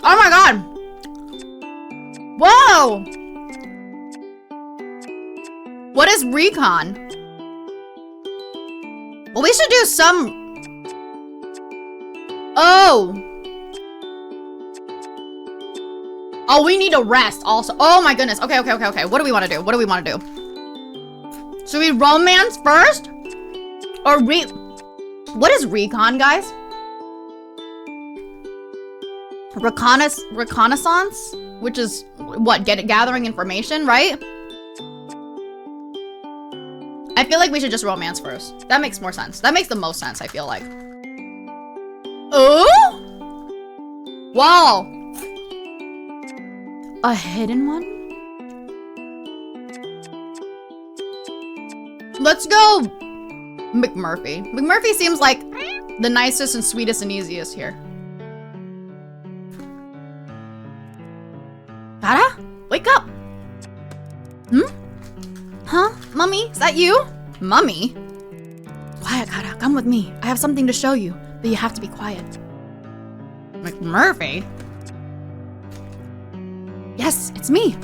Oh my god! Whoa! What is recon? Well, we should do some... Oh! Oh, we need to rest also. Oh my goodness. Okay. What do we want to do? What do we want to do? Should we romance first? Or what is recon, guys? Reconnaissance? Which is, what, gathering information, right? I feel like we should just romance first. That makes more sense. That makes the most sense, I feel like. Oh? Wow. A hidden one? Let's go McMurphy. McMurphy seems like the nicest and sweetest and easiest here. Kara? Wake up! Huh? Mummy? Is that you? Mummy? Quiet, Kara. Come with me. I have something to show you, but you have to be quiet. McMurphy? Yes, it's me.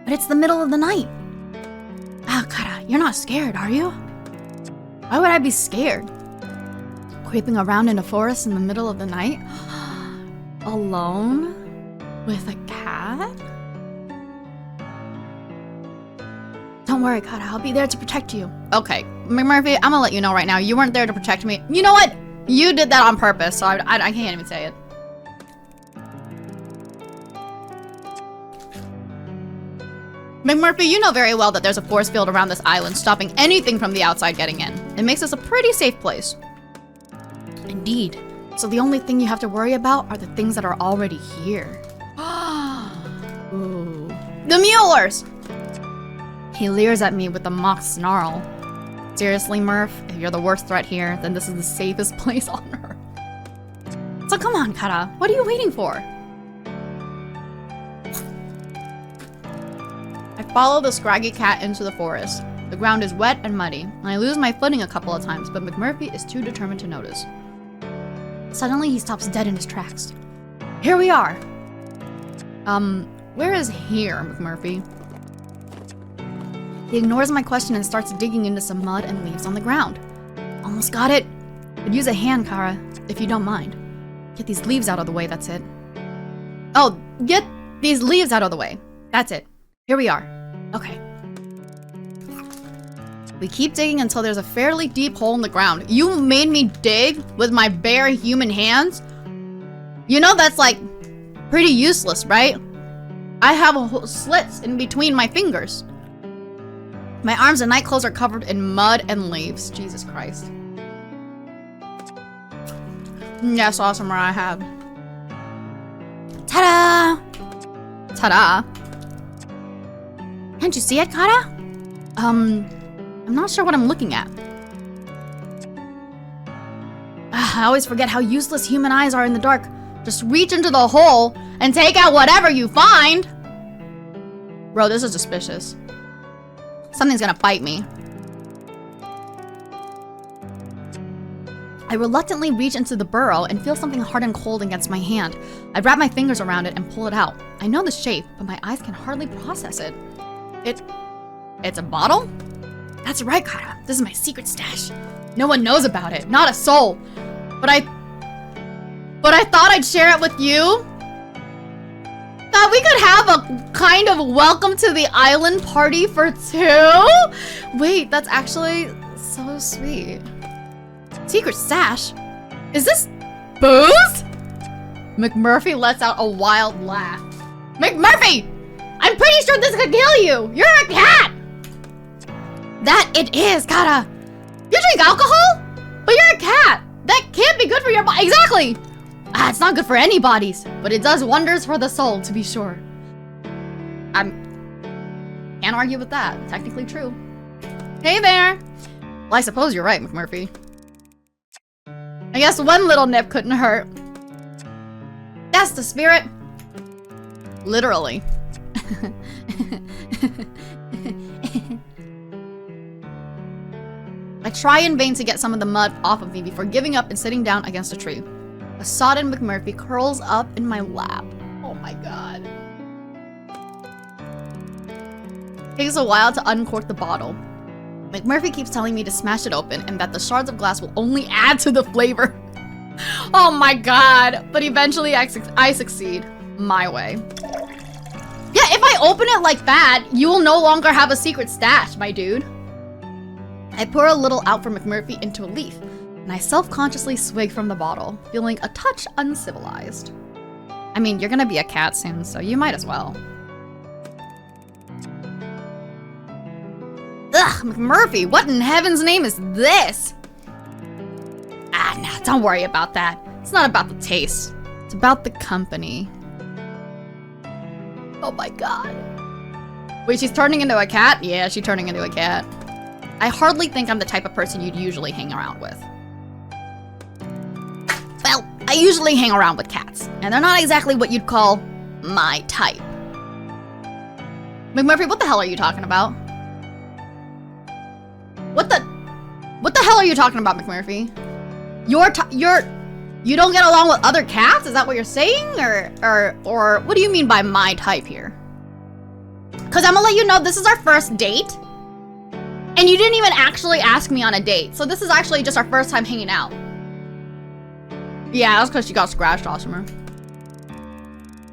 But it's the middle of the night. Ah, Kara, you're not scared, are you? Why would I be scared? Creeping around in a forest in the middle of the night? Alone? With a cat? Don't worry, Kara. I'll be there to protect you. Okay, McMurphy, I'm gonna let you know right now. You weren't there to protect me. You know what? You did that on purpose, so I can't even say it. McMurphy, you know very well that there's a force field around this island stopping anything from the outside getting in. It makes us a pretty safe place. Indeed. So the only thing you have to worry about are the things that are already here. Ooh. The Muellers! He leers at me with a mock snarl. Seriously, Murph, if you're the worst threat here, then this is the safest place on Earth. So come on, Kara. What are you waiting for? I follow the scraggy cat into the forest. The ground is wet and muddy, and I lose my footing a couple of times, but McMurphy is too determined to notice. Suddenly, he stops dead in his tracks. Here we are! Where is here, McMurphy? He ignores my question and starts digging into some mud and leaves on the ground. Almost got it. Could use a hand, Kara, if you don't mind. Get these leaves out of the way, that's it. Oh, get these leaves out of the way. That's it. Here we are. Okay. We keep digging until there's a fairly deep hole in the ground. You made me dig with my bare human hands? You know that's like pretty useless, right? I have slits in between my fingers. My arms and nightclothes are covered in mud and leaves. Jesus Christ. Yes, awesome where I have. Ta-da! Ta-da! Can't you see it, Kara? I'm not sure what I'm looking at. I always forget how useless human eyes are in the dark. Just reach into the hole and take out whatever you find. Bro, this is suspicious. Something's gonna bite me. I reluctantly reach into the burrow and feel something hard and cold against my hand. I wrap my fingers around it and pull it out. I know the shape, but my eyes can hardly process it. It's a bottle? That's right, Kara. This is my secret stash. No one knows about it. Not a soul. But I thought I'd share it with you. Thought we could have a kind of welcome to the island party for two? Wait, that's actually so sweet. Secret stash? Is this booze? McMurphy lets out a wild laugh. McMurphy! I'm pretty sure this could kill you! You're a cat! That it is, Kara! You drink alcohol? But you're a cat! That can't be good for your body. Exactly! It's not good for any bodies, but it does wonders for the soul, to be sure. Can't argue with that. Technically true. Hey there! Well, I suppose you're right, McMurphy. I guess one little nip couldn't hurt. That's the spirit. Literally. I try in vain to get some of the mud off of me before giving up and sitting down against a tree. A sodden McMurphy curls up in my lap. Oh my god. Takes a while to uncork the bottle. McMurphy keeps telling me to smash it open and that the shards of glass will only add to the flavor. Oh my god. But eventually I succeed. My way. Yeah, if I open it like that, you will no longer have a secret stash, my dude. I pour a little out for McMurphy into a leaf, and I self-consciously swig from the bottle, feeling a touch uncivilized. I mean, you're gonna be a cat soon, so you might as well. Ugh, McMurphy, what in heaven's name is this? Ah, no, don't worry about that. It's not about the taste. It's about the company. Oh my god. Wait, she's turning into a cat? Yeah, she's turning into a cat. I hardly think I'm the type of person you'd usually hang around with. Well, I usually hang around with cats, and they're not exactly what you'd call my type. McMurphy, what the hell are you talking about? What the hell are you talking about, McMurphy? You don't get along with other cats? Is that what you're saying? Or what do you mean by my type here? Cause I'm gonna let you know this is our first date. And you didn't even actually ask me on a date. So this is actually just our first time hanging out. Yeah, that's cause she got scratched, Awesomer.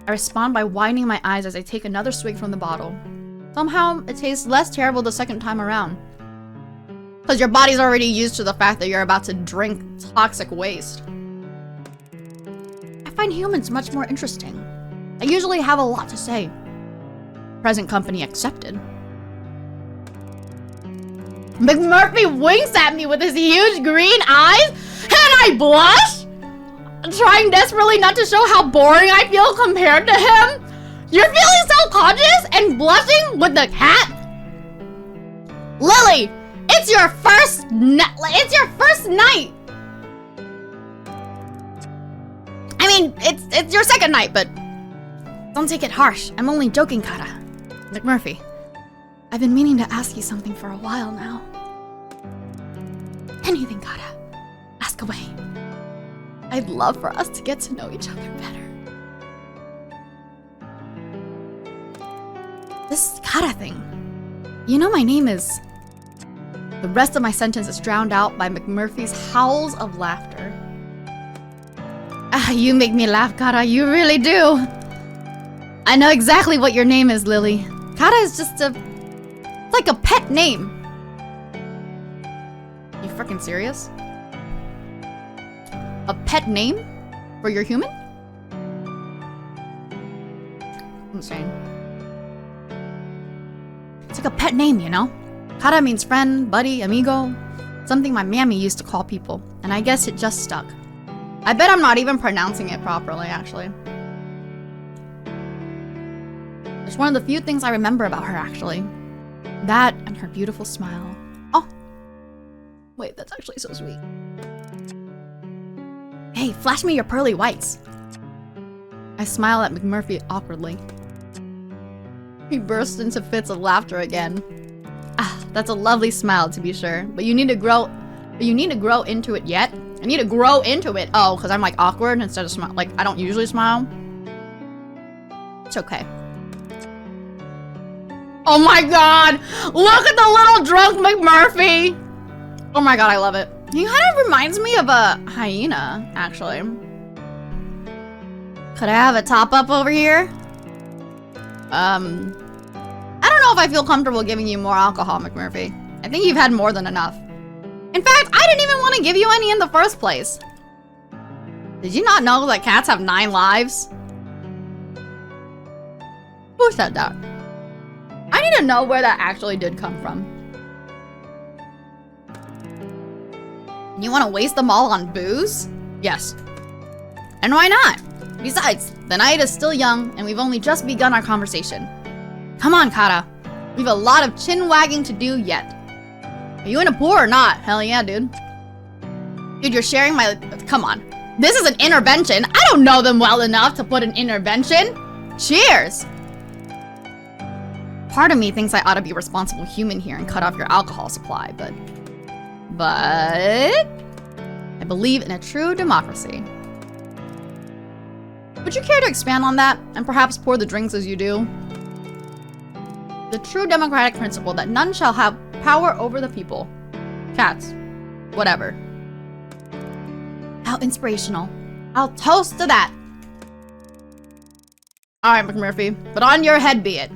I respond by widening my eyes as I take another swig from the bottle. Somehow, it tastes less terrible the second time around. Cause your body's already used to the fact that you're about to drink toxic waste. I find humans much more interesting. I usually have a lot to say. Present company accepted. McMurphy winks at me with his huge green eyes, and I blush? Trying desperately not to show how boring I feel compared to him? You're feeling self-conscious and blushing with the cat? Lily, it's your first night. I mean, it's your second night, but don't take it harsh. I'm only joking, Kara. McMurphy, I've been meaning to ask you something for a while now. Anything, Kara. Ask away. I'd love for us to get to know each other better. This Kara thing. You know my name is... The rest of my sentence is drowned out by McMurphy's howls of laughter. Ah, you make me laugh, Kara. You really do. I know exactly what your name is, Lily. Kara is just it's like a pet name. You freaking serious? A pet name? For your human? I'm saying. It's like a pet name, you know? Kara means friend, buddy, amigo. Something my mammy used to call people. And I guess it just stuck. I bet I'm not even pronouncing it properly, actually. It's one of the few things I remember about her, actually. That and her beautiful smile. Oh. Wait, that's actually so sweet. Hey, flash me your pearly whites. I smile at McMurphy awkwardly. He bursts into fits of laughter again. Ah, that's a lovely smile to be sure, but you need to grow into it yet. I need to grow into it. Oh, because I'm like awkward instead of smile. Like, I don't usually smile. It's okay. Oh my god! Look at the little drunk McMurphy! Oh my god, I love it. He kind of reminds me of a hyena, actually. Could I have a top up over here? I don't know if I feel comfortable giving you more alcohol, McMurphy. I think you've had more than enough. In fact, I didn't even want to give you any in the first place. Did you not know that cats have 9 lives? Who said that? I need to know where that actually did come from. You want to waste them all on booze? Yes. And why not? Besides, the night is still young and we've only just begun our conversation. Come on, Kara. We've a lot of chin-wagging to do yet. Are you in a pour or not? Hell yeah, dude. Dude, you're sharing my... Come on. This is an intervention. I don't know them well enough to put an intervention. Cheers. Part of me thinks I ought to be a responsible human here and cut off your alcohol supply, but I believe in a true democracy. Would you care to expand on that and perhaps pour the drinks as you do? The true democratic principle that none shall have power over the people. Cats. Whatever. How inspirational. I'll toast to that. Alright, McMurphy, but on your head be it.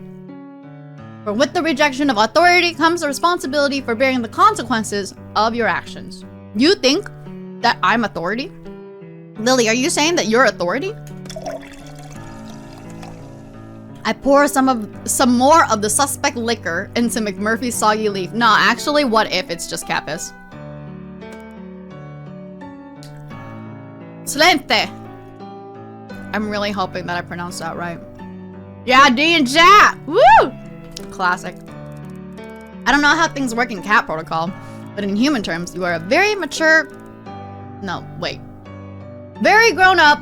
For with the rejection of authority comes the responsibility for bearing the consequences of your actions. You think that I'm authority? Lily, are you saying that you're authority? I pour some more of the suspect liquor into McMurphy's soggy leaf. No, actually, what if it's just cat piss? Slente. I'm really hoping that I pronounced that right. Yeah, D and chat. Woo! Classic. I don't know how things work in cat protocol, but in human terms, you are a very mature... No, wait. Very grown up...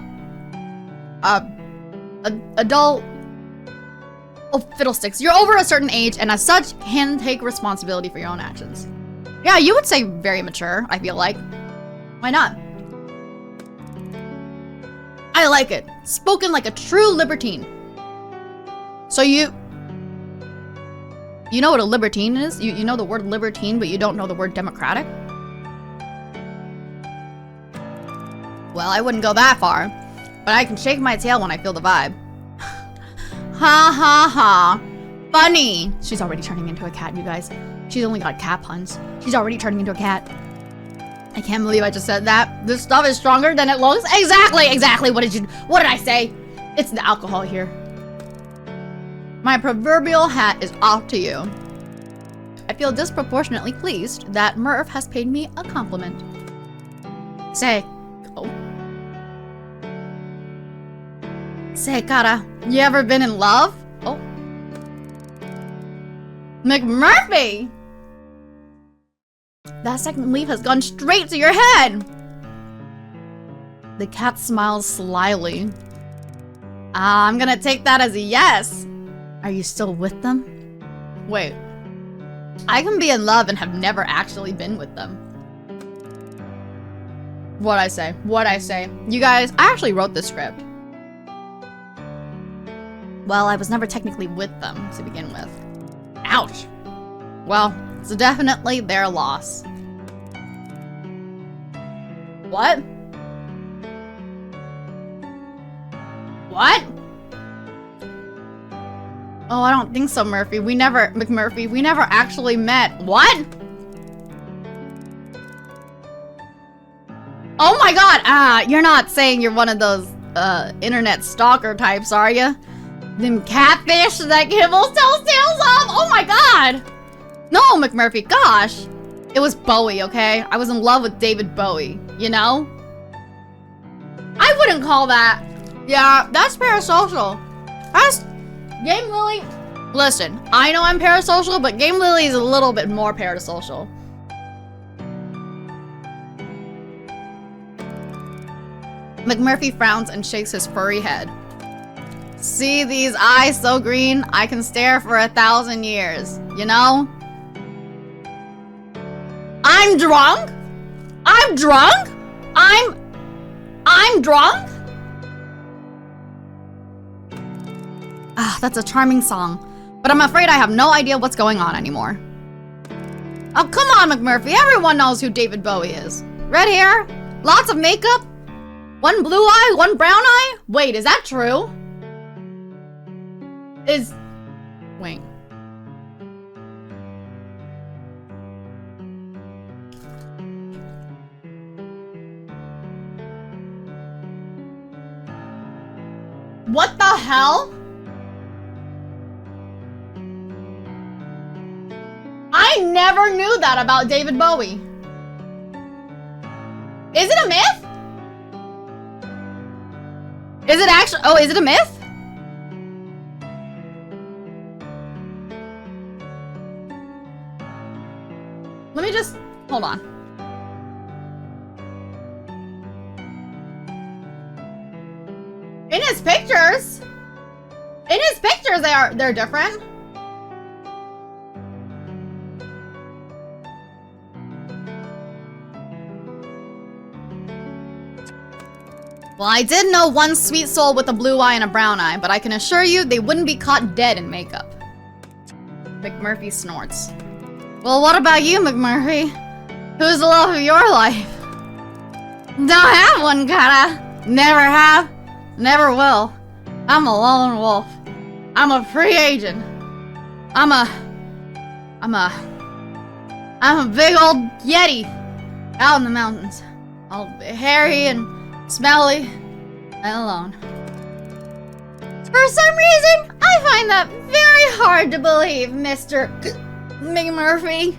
adult... Oh, fiddlesticks. You're over a certain age, and as such, can take responsibility for your own actions. Yeah, you would say very mature, I feel like. Why not? I like it. Spoken like a true libertine. So you know what a libertine is? You know the word libertine, but you don't know the word democratic? Well, I wouldn't go that far, but I can shake my tail when I feel the vibe. Ha ha ha. Funny. She's already turning into a cat, you guys. She's only got cat puns. She's already turning into a cat. I can't believe I just said that. This stuff is stronger than it looks. Exactly. What did I say? It's the alcohol here. My proverbial hat is off to you. I feel disproportionately pleased that Murph has paid me a compliment. Say, cara, you ever been in love? Oh. McMurphy! That second leaf has gone straight to your head! The cat smiles slyly. I'm gonna take that as a yes. Are you still with them? Wait. I can be in love and have never actually been with them. What'd I say? You guys, I actually wrote this script. Well, I was never technically with them to begin with. Ouch! Well, it's definitely their loss. What? What? Oh, I don't think so, McMurphy, we never actually met. What? Oh my god! You're not saying you're one of those, internet stalker types, are you? Them catfish that Kibbles tells tales of? Oh my god! No, McMurphy, gosh! It was Bowie, okay? I was in love with David Bowie, you know? I wouldn't call that... Yeah, that's parasocial. That's... Game Lily... Listen, I know I'm parasocial, but Game Lily is a little bit more parasocial. McMurphy frowns and shakes his furry head. See these eyes so green? I can stare for 1,000 years, you know? I'm drunk? I'm drunk? I'm drunk? Ah, that's a charming song. But I'm afraid I have no idea what's going on anymore. Oh, come on, McMurphy. Everyone knows who David Bowie is. Red hair, lots of makeup, one blue eye, one brown eye. Wait, is that true? Wait. What the hell? I never knew that about David Bowie. Is it a myth? Is it actually? Oh, is it a myth? Let me just hold on. In his pictures, they're different. Well, I did know one sweet soul with a blue eye and a brown eye, but I can assure you they wouldn't be caught dead in makeup. McMurphy snorts. Well, what about you, McMurphy? Who's the love of your life? Don't have one, kinda. Never have, never will. I'm a lone wolf. I'm a free agent. I'm a big old yeti out in the mountains. All hairy and smelly and alone. For some reason, I find that very hard to believe, Mr. McMurphy.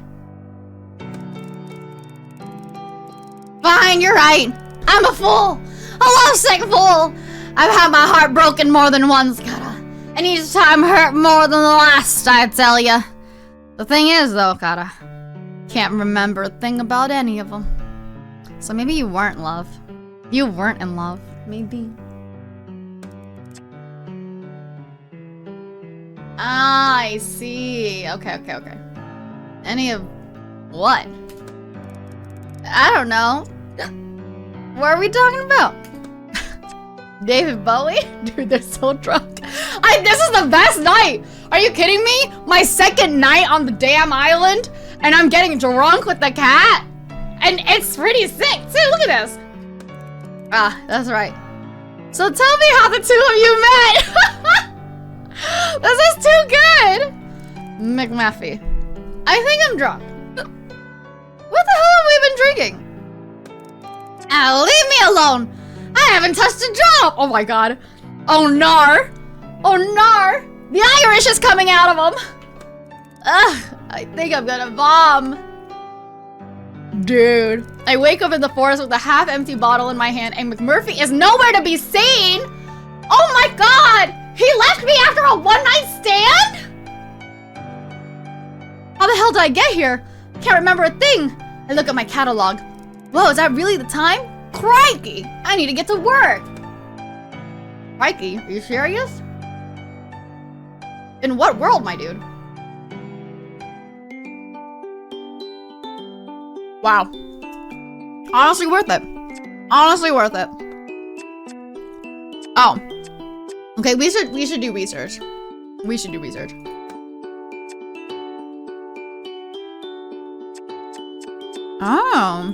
Fine, you're right. I'm a fool. A lovesick fool. I've had my heart broken more than once, Kata. And each time hurt more than the last, I tell ya. The thing is, though, Kata, can't remember a thing about any of them. So maybe you weren't in love. You weren't in love, maybe. Ah, I see. Okay. Any of what? I don't know. What are we talking about? David Bowie? Dude, they're so drunk. This is the best night! Are you kidding me? My second night on the damn island, and I'm getting drunk with the cat? And it's pretty sick, too. Look at this. Ah, that's right. So tell me how the two of you met! This is too good! McMaffey. I think I'm drunk. What the hell have we been drinking? Leave me alone! I haven't touched a drop! Oh my god. Oh nar! Oh nar! The Irish is coming out of them! Ugh, I think I'm gonna vom. Dude. I wake up in the forest with a half-empty bottle in my hand and McMurphy is nowhere to be seen! Oh my god! He left me after a one-night stand?! How the hell did I get here? Can't remember a thing. I look at my catalog. Whoa, is that really the time? Crikey! I need to get to work! Crikey, are you serious? In what world, my dude? Wow. Honestly worth it. Honestly worth it. Oh. Okay, we should do research. We should do research. Oh.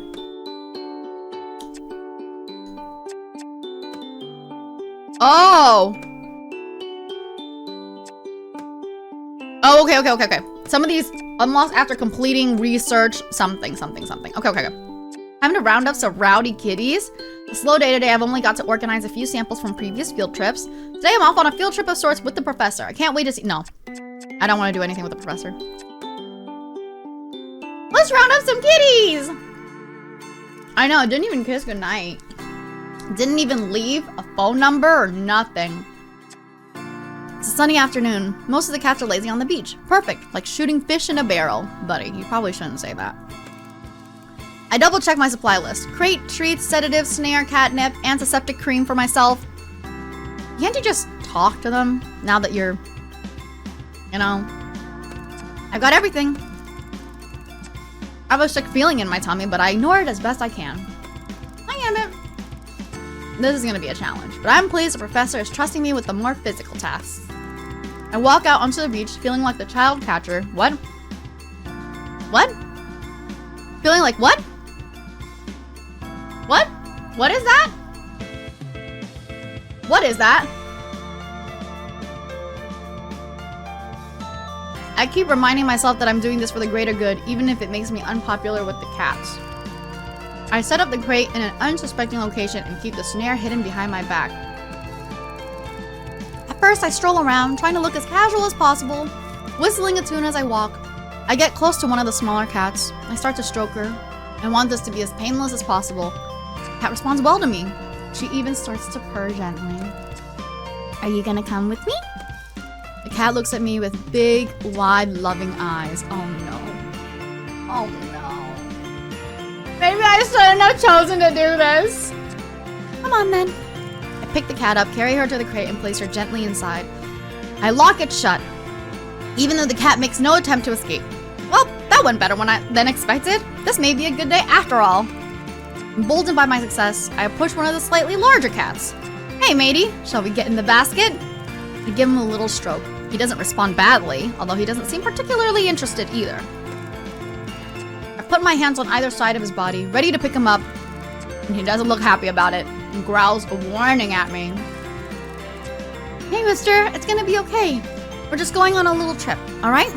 Oh. Oh, okay. Some of these unlocked after completing research something. Okay. Time to round up some rowdy kitties. A slow day today. I've only got to organize a few samples from previous field trips. Today I'm off on a field trip of sorts with the professor. I can't wait to see. No, I don't want to do anything with the professor. Let's round up some kitties. I know, didn't even kiss goodnight. Didn't even leave a phone number or nothing. It's a sunny afternoon. Most of the cats are lazy on the beach. Perfect, like shooting fish in a barrel. Buddy, you probably shouldn't say that. I double check my supply list. Crate, treats, sedative, snare, catnip, antiseptic cream for myself. Can't you just talk to them now that you're, you know? I've got everything. I have a sick feeling in my tummy, but I ignore it as best I can. I am it. This is gonna be a challenge, but I'm pleased the professor is trusting me with the more physical tasks. I walk out onto the beach feeling like the child catcher. What? What? Feeling like what? What? What is that? What is that? I keep reminding myself that I'm doing this for the greater good, even if it makes me unpopular with the cats. I set up the crate in an unsuspecting location and keep the snare hidden behind my back. At first, I stroll around, trying to look as casual as possible, whistling a tune as I walk. I get close to one of the smaller cats. I start to stroke her. I want this to be as painless as possible. The cat responds well to me. She even starts to purr gently. Are you gonna come with me? The cat looks at me with big, wide, loving eyes. Oh no. Oh no. Maybe I shouldn't have chosen to do this. Come on then. I pick the cat up, carry her to the crate, and place her gently inside. I lock it shut, even though the cat makes no attempt to escape. Well, that went better than expected. This may be a good day after all. Emboldened by my success, I approach one of the slightly larger cats. Hey, matey, shall we get in the basket? I give him a little stroke. He doesn't respond badly, although he doesn't seem particularly interested either. I put my hands on either side of his body, ready to pick him up, and he doesn't look happy about it and growls a warning at me. Hey, mister, it's gonna be okay. We're just going on a little trip, alright?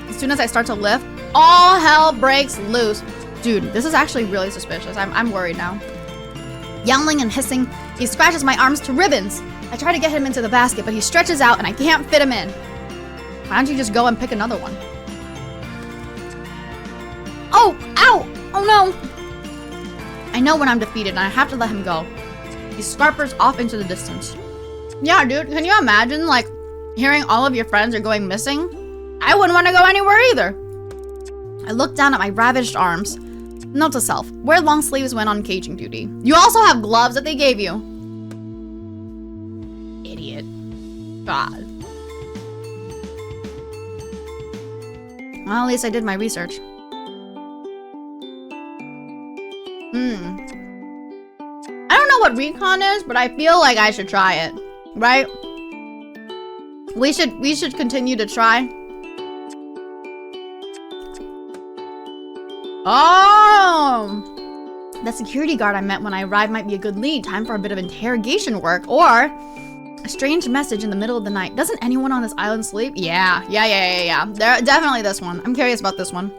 As soon as I start to lift, all hell breaks loose. Dude, this is actually really suspicious. I'm worried now. Yowling and hissing, he scratches my arms to ribbons. I try to get him into the basket, but he stretches out and I can't fit him in. Why don't you just go and pick another one? Oh, ow! Oh no! I know when I'm defeated and I have to let him go. He scarpers off into the distance. Yeah, dude, can you imagine, like, hearing all of your friends are going missing? I wouldn't want to go anywhere either. I look down at my ravaged arms. Note to self, wear long sleeves when on caging duty. You also have gloves that they gave you. Idiot. God. Well, at least I did my research. I don't know what recon is, but I feel like I should try it. Right? We should continue to try. Oh! The security guard I met when I arrived might be a good lead. Time for a bit of interrogation work. Or a strange message in the middle of the night. Doesn't anyone on this island sleep? Yeah. There, definitely this one. I'm curious about this one.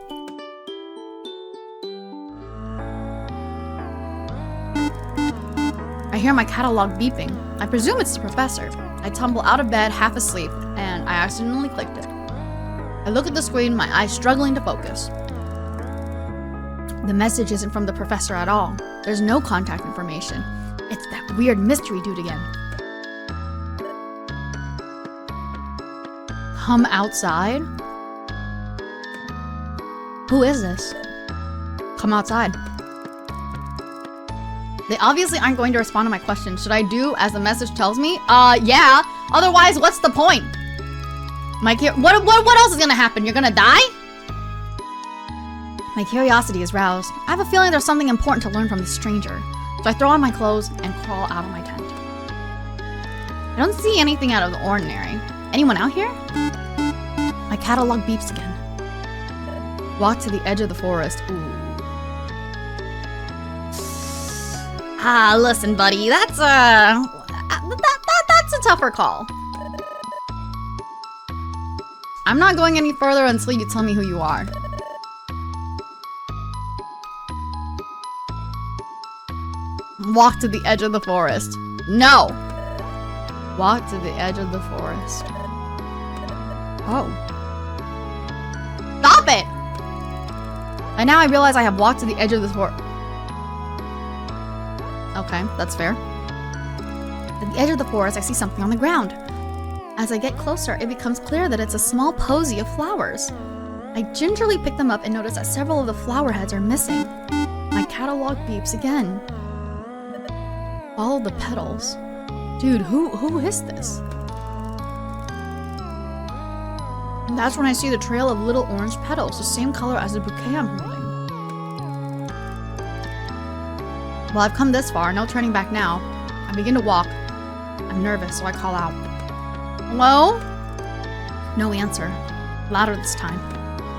I hear my catalog beeping. I presume it's the professor. I tumble out of bed half asleep, and I accidentally clicked it. I look at the screen, my eyes struggling to focus. The message isn't from the professor at all. There's no contact information. It's that weird mystery dude again. Come outside? Who is this? Come outside. They obviously aren't going to respond to my question. Should I do as the message tells me? Yeah. Otherwise, what's the point? What else is gonna happen? You're gonna die? My curiosity is roused. I have a feeling there's something important to learn from this stranger. So I throw on my clothes and crawl out of my tent. I don't see anything out of the ordinary. Anyone out here? My catalog beeps again. Walk to the edge of the forest. Ooh. Ah, listen, buddy, that's a tougher call. I'm not going any further until you tell me who you are. Walk to the edge of the forest. No! Walk to the edge of the forest. Oh. Stop it! And now I realize I have walked to the edge of the forest. Okay, that's fair. At the edge of the forest, I see something on the ground. As I get closer, it becomes clear that it's a small posy of flowers. I gingerly pick them up and notice that several of the flower heads are missing. My catalog beeps again. Follow the petals. Dude, who is this? And that's when I see the trail of little orange petals, the same color as the bouquet I'm holding. Well, I've come this far, no turning back now. I begin to walk. I'm nervous, so I call out. Hello? No answer. Louder this time.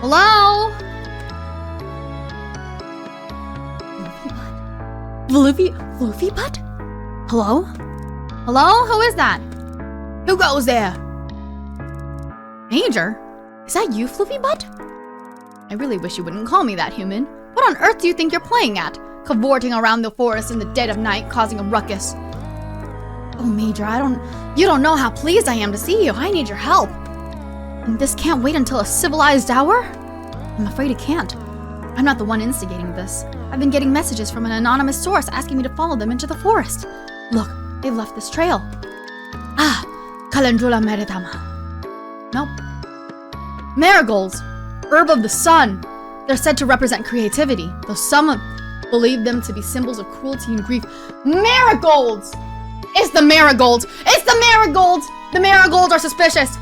Hello? Floofy butt? Hello? Hello? Who is that? Who goes there? Major? Is that you, Floofy butt? I really wish you wouldn't call me that, human. What on earth do you think you're playing at? Cavorting around the forest in the dead of night, causing a ruckus. Oh, Major, you don't know how pleased I am to see you. I need your help. And this can't wait until a civilized hour? I'm afraid it can't. I'm not the one instigating this. I've been getting messages from an anonymous source asking me to follow them into the forest. Look, they've left this trail. Ah, Calendula meritama. Nope. Marigolds, herb of the sun. They're said to represent creativity, though some believe them to be symbols of cruelty and grief. Marigolds! It's the marigolds! It's the marigolds! The marigolds are suspicious!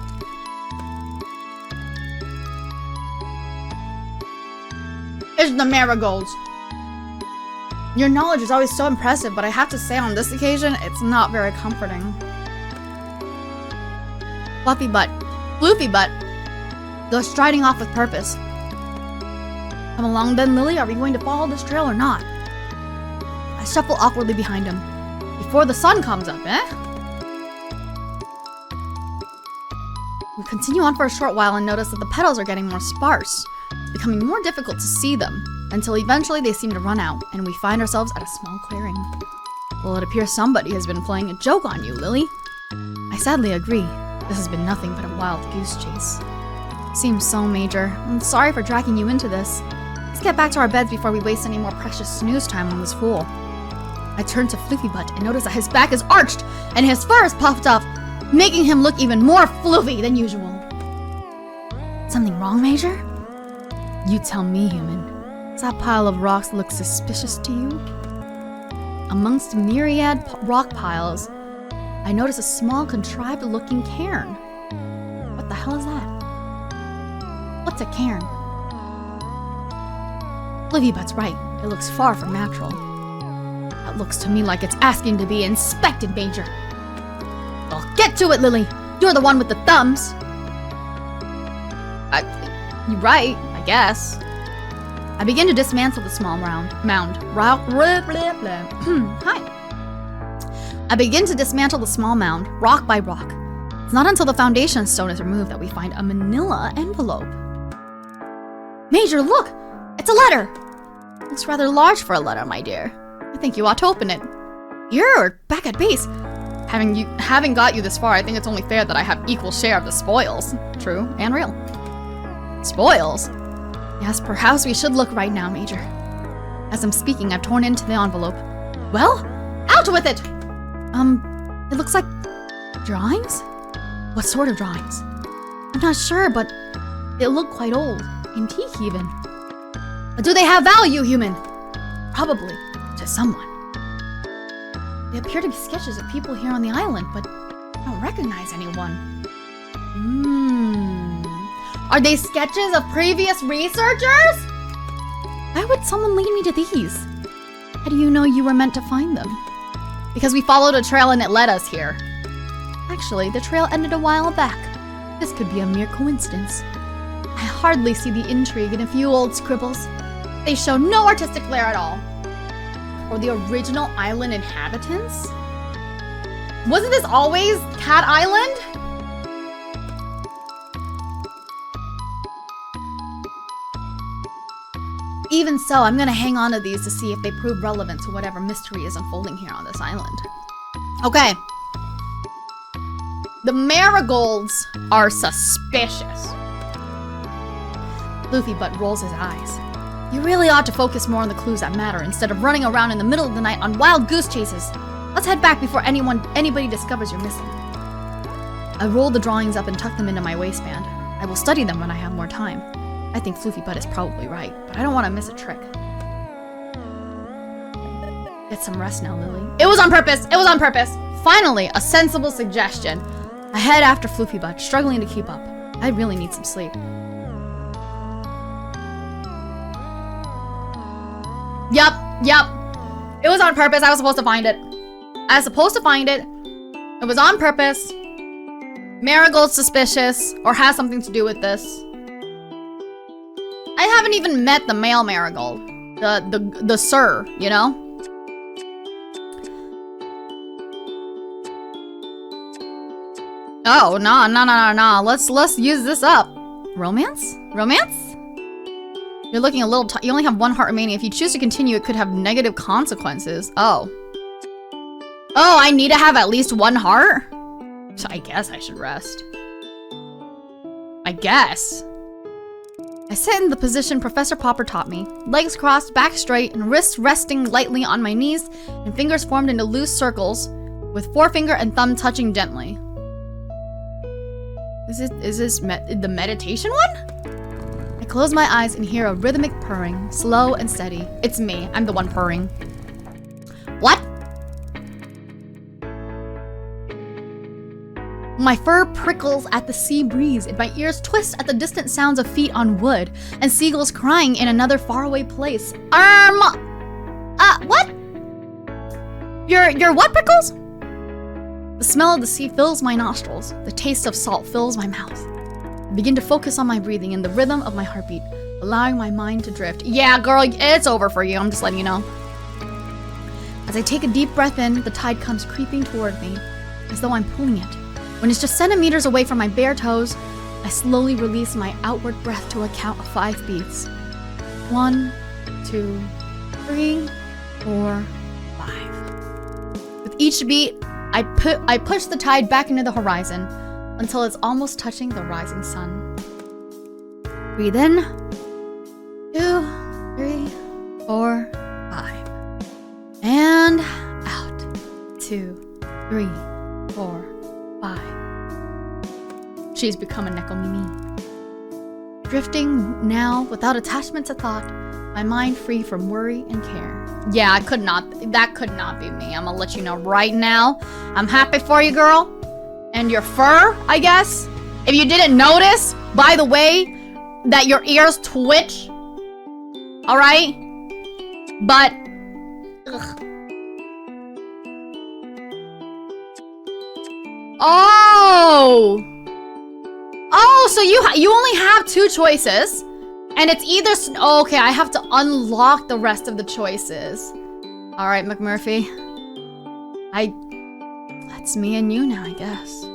It's the marigolds. Your knowledge is always so impressive, but I have to say on this occasion, it's not very comforting. Fluffy butt. Floofy butt. Goes striding off with purpose. Come along then, Lily. Are we going to follow this trail or not? I shuffle awkwardly behind him. Before the sun comes up, eh? We continue on for a short while and notice that the petals are getting more sparse, becoming more difficult to see them, until eventually they seem to run out, and we find ourselves at a small clearing. Well, it appears somebody has been playing a joke on you, Lily. I sadly agree. This has been nothing but a wild goose chase. Seems so, Major. I'm sorry for dragging you into this. Let's get back to our beds before we waste any more precious snooze time on this fool. I turn to Floofy Butt and notice that his back is arched and his fur is puffed up, making him look even more floofy than usual. Something wrong, Major? You tell me, human. Does that pile of rocks look suspicious to you? Amongst myriad rock piles, I notice a small, contrived-looking cairn. What the hell is that? What's a cairn? Floofy Butt's right. It looks far from natural. That looks to me like it's asking to be inspected, Major. Well, get to it, Lily. You're the one with the thumbs. You're right, I guess. I begin to dismantle the small mound. Hi. I begin to dismantle the small mound, rock by rock. It's not until the foundation stone is removed that we find a manila envelope. Major, look! It's a letter! Looks rather large for a letter, my dear. I think you ought to open it. Here or back at base? Having got you this far, I think it's only fair that I have equal share of the spoils. True and real. Spoils? Yes, perhaps we should look right now, Major. As I'm speaking, I've torn into the envelope. Well, out with it! It looks like drawings? What sort of drawings? I'm not sure, but they look quite old. Antique, even. But do they have value, human? Probably, to someone. They appear to be sketches of people here on the island, but I don't recognize anyone. Are they sketches of previous researchers? Why would someone lead me to these? How do you know you were meant to find them? Because we followed a trail and it led us here. Actually, the trail ended a while back. This could be a mere coincidence. I hardly see the intrigue in a few old scribbles. They show no artistic flair at all. Or the original island inhabitants? Wasn't this always Cat Island? Even so, I'm gonna hang on to these to see if they prove relevant to whatever mystery is unfolding here on this island. Okay. The marigolds are suspicious. Floofy Butt rolls his eyes. You really ought to focus more on the clues that matter instead of running around in the middle of the night on wild goose chases. Let's head back before anybody discovers you're missing. I roll the drawings up and tuck them into my waistband. I will study them when I have more time. I think Floofy Butt is probably right, but I don't want to miss a trick. Get some rest now, Lily. It was on purpose! It was on purpose! Finally, a sensible suggestion. I head after Floofy Butt, struggling to keep up. I really need some sleep. Yup. It was on purpose. I was supposed to find it. It was on purpose. Marigold's suspicious, or has something to do with this. I haven't even met the male marigold. The sir, you know? Oh, no. Let's use this up. Romance? You're looking a little you only have one heart remaining. If you choose to continue, it could have negative consequences. Oh, I need to have at least one heart? So I guess I should rest. I guess. I sit in the position Professor Popper taught me. Legs crossed, back straight, and wrists resting lightly on my knees, and fingers formed into loose circles, with forefinger and thumb touching gently. Is this the meditation one? I close my eyes and hear a rhythmic purring, slow and steady. It's me. I'm the one purring. What? My fur prickles at the sea breeze, and my ears twist at the distant sounds of feet on wood, and seagulls crying in another faraway place. What? You're what, Pickles? The smell of the sea fills my nostrils. The taste of salt fills my mouth. I begin to focus on my breathing and the rhythm of my heartbeat, allowing my mind to drift. Yeah, girl, it's over for you. I'm just letting you know. As I take a deep breath in, the tide comes creeping toward me, as though I'm pulling it. When it's just centimeters away from my bare toes, I slowly release my outward breath to a count of 5 beats. 1, 2, 3, 4, 5. With each beat, I push the tide back into the horizon until it's almost touching the rising sun. Breathe in. 2, 3, 4, 5. And out. 2, 3, 4, 5. She's become a Nekomimi. Drifting now without attachment to thought, my mind free from worry and care. Yeah, that could not be me. I'm gonna let you know right now. I'm happy for you, girl. And your fur, I guess. If you didn't notice, by the way, that your ears twitch. Alright? But ugh. Oh! Oh, so you only have 2 choices. And it's either... Oh, okay, I have to unlock the rest of the choices. Alright, McMurphy. That's me and you now, I guess.